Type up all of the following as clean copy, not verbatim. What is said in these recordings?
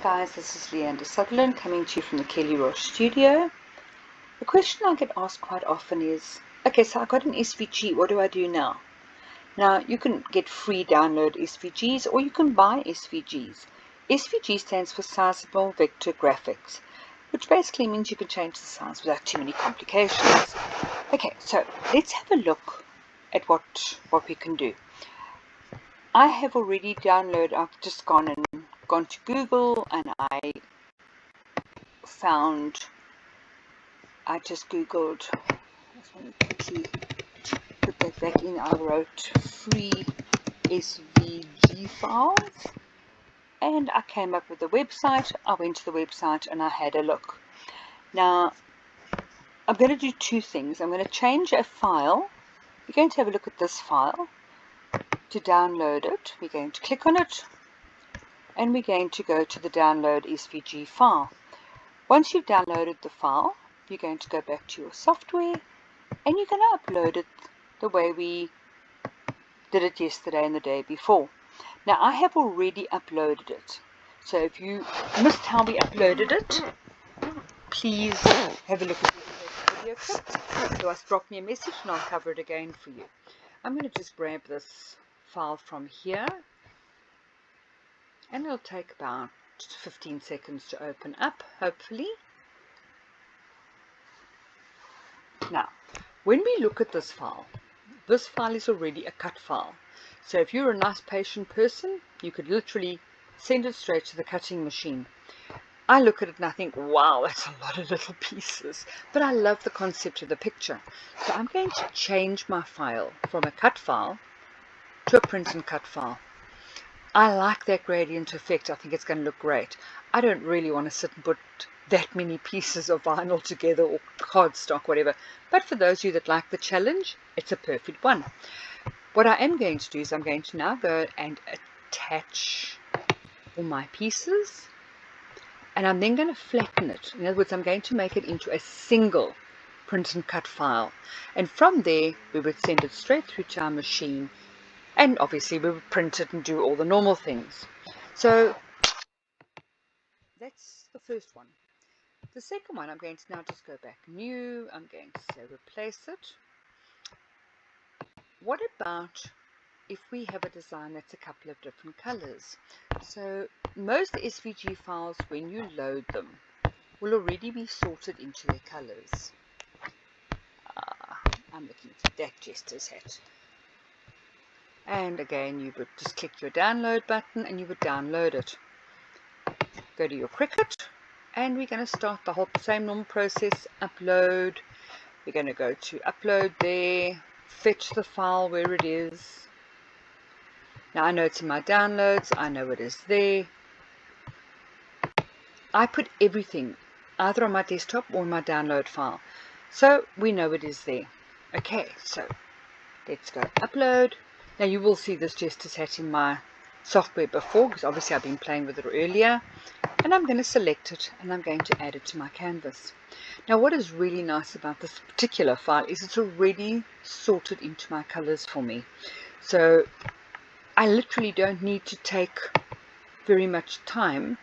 guys, this is Leander Sutherland coming to you from the Kelly Roche studio. The question I get asked quite often is, okay, so I got an SVG, what do I do now? Now, you can get free download SVGs or you can buy SVGs. SVG stands for Sizable Vector Graphics, which basically means you can change the size without too many complications. Okay, so let's have a look at what we can do. I have already downloaded, I've just gone to Google and I just Googled, let me quickly put that back in, I wrote free SVG files and I came up with the website. I went to the website and I had a look. Now, I'm going to do two things. I'm going to change a file. We're going to have a look at this file. To download it, we're going to click on it and we're going to go to the download SVG file. Once you've downloaded the file, you're going to go back to your software and you're going to upload it the way we did it yesterday and the day before. Now I have already uploaded it, so if you missed how we uploaded it, please have a look at the video clip. Otherwise drop me a message and I'll cover it again for you. I'm going to just grab this file from here and it'll take about 15 seconds to open up, hopefully. Now, when we look at this file is already a cut file. So if you're a nice patient person, you could literally send it straight to the cutting machine. I look at it and I think, wow, that's a lot of little pieces. But I love the concept of the picture. So I'm going to change my file from a cut file to a print and cut file. I like that gradient effect. I think it's going to look great. I don't really want to sit and put that many pieces of vinyl together or cardstock, whatever. But for those of you that like the challenge, it's a perfect one. What I am going to do is I'm going to now go and attach all my pieces. And I'm then going to flatten it. In other words, I'm going to make it into a single print and cut file. And from there, we would send it straight through to our machine. And obviously, we would print it and do all the normal things. So that's the first one. The second one, I'm going to now just go back new. I'm going to say replace it. What about if we have a design that's a couple of different colors? So most SVG files, when you load them, will already be sorted into their colors. I'm looking for that jester's hat. And again, you would just click your download button and you would download it. Go to your Cricut and we're going to start the whole same normal process. Upload. We're going to go to upload there, fetch the file where it is. Now I know it's in my downloads, I know it is there. I put everything either on my desktop or in my download file. So we know it is there. Okay, so let's go upload. Now you will see this jester's hat in my software before because obviously I've been playing with it earlier. And I'm going to select it and I'm going to add it to my canvas. Now what is really nice about this particular file is it's already sorted into my colors for me. So I literally don't need to take very much time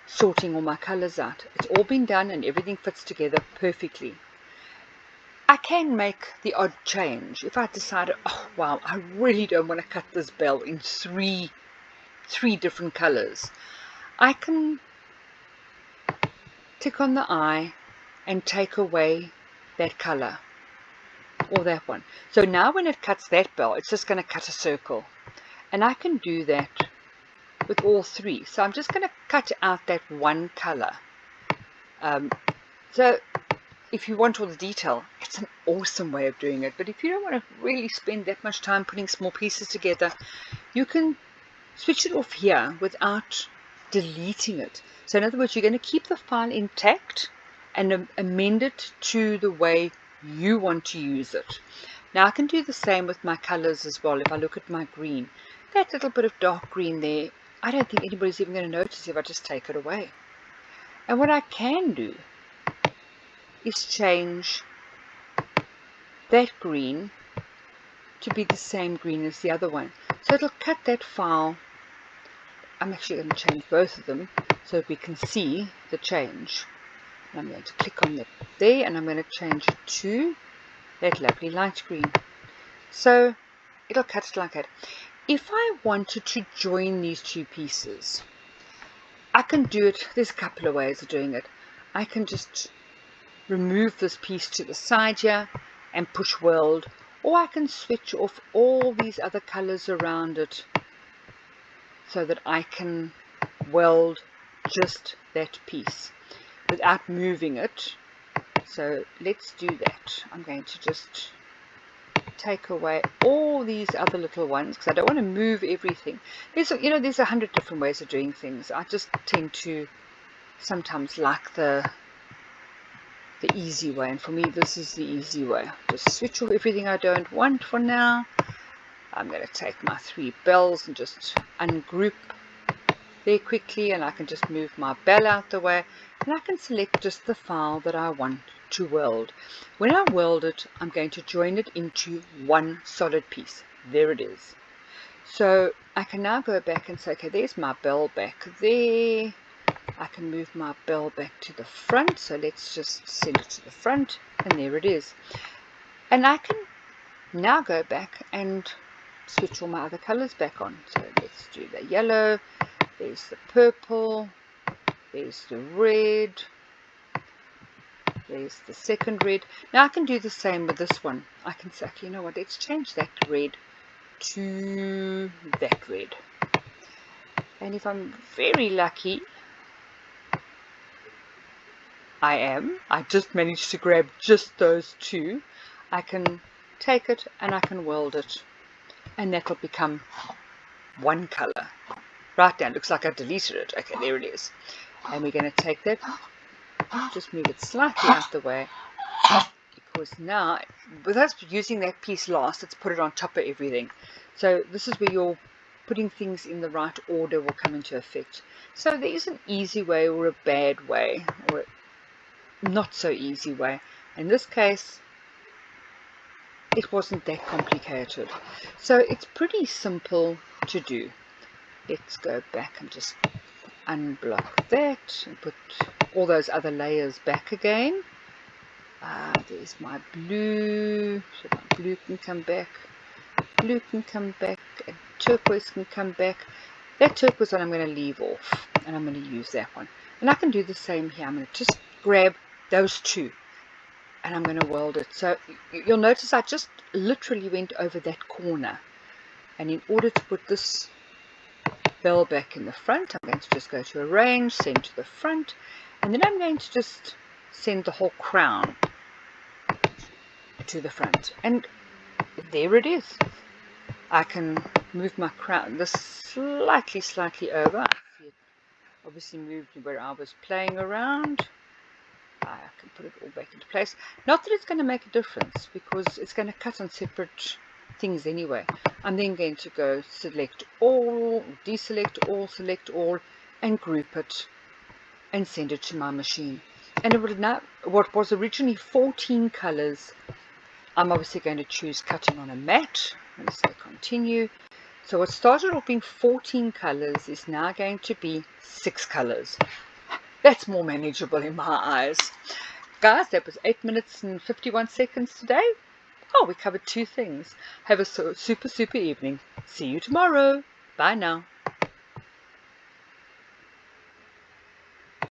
sorting all my colors out. It's all been done and everything fits together perfectly. I can make the odd change if I decided, oh wow, I really don't want to cut this bell in three different colors. I can click on the eye and take away that color or that one. So now when it cuts that bell, it's just going to cut a circle. And I can do that with all three. So I'm just going to cut out that one color. So if you want all the detail, it's an awesome way of doing it. But if you don't want to really spend that much time putting small pieces together, you can switch it off here without deleting it. So in other words, you're going to keep the file intact and amend it to the way you want to use it. Now I can do the same with my colors as well. If I look at my green, that little bit of dark green there, I don't think anybody's even going to notice if I just take it away. And what I can do is change that green to be the same green as the other one. So it'll cut that file. I'm actually going to change both of them so that we can see the change. And I'm going to click on that there, and I'm going to change it to that lovely light green. So it'll cut it like that. If I wanted to join these two pieces, I can do it. There's a couple of ways of doing it. I can just remove this piece to the side here and push weld, or I can switch off all these other colors around it so that I can weld just that piece without moving it. So let's do that. I'm going to just take away all these other little ones because I don't want to move everything. There's 100 different ways of doing things. I just tend to sometimes like the easy way, and for me this is the easy way. Just switch off everything I don't want for now. I'm going to take my 3 bells and just ungroup there quickly, and I can just move my bell out the way, and I can select just the file that I want to weld. When I weld it, I'm going to join it into one solid piece. There it is. So I can now go back and say, okay, there's my bell back there. I can move my bell back to the front, so let's just send it to the front, and there it is. And I can now go back and switch all my other colors back on. So let's do the yellow, there's the purple, there's the red, there's the second red. Now I can do the same with this one. I can say, okay, you know what, let's change that red to that red. And if I'm very lucky, I just managed to grab just those two. I can take it and I can weld it, and that will become one color. Right now, it looks like I deleted it. Okay, there it is. And we're going to take that, just move it slightly out the way, because now, with us using that piece last, let's put it on top of everything. So this is where your putting things in the right order will come into effect. So there is an easy way or a bad way, or a not so easy way. In this case, it wasn't that complicated. So it's pretty simple to do. Let's go back and just unblock that and put all those other layers back again. There's my blue, so my blue can come back, blue can come back, and turquoise can come back. That turquoise one I'm going to leave off, and I'm going to use that one. And I can do the same here. I'm going to just grab those two, and I'm going to weld it. So you'll notice I just literally went over that corner, and in order to put this bell back in the front, I'm going to just go to arrange, send to the front, and then I'm going to just send the whole crown to the front, and there it is. I can move my crown this slightly over. I see it obviously moved where I was playing around. I can put it all back into place. Not that it's going to make a difference, because it's going to cut on separate things anyway. I'm then going to go select all, deselect all, select all, and group it and send it to my machine. And it would now, what was originally 14 colors, I'm obviously going to choose cutting on a mat. I'm going to say continue. So what started off being 14 colors is now going to be 6 colors. That's more manageable in my eyes. Guys, that was 8 minutes and 51 seconds today. Oh, we covered 2 things. Have a super evening. See you tomorrow. Bye now.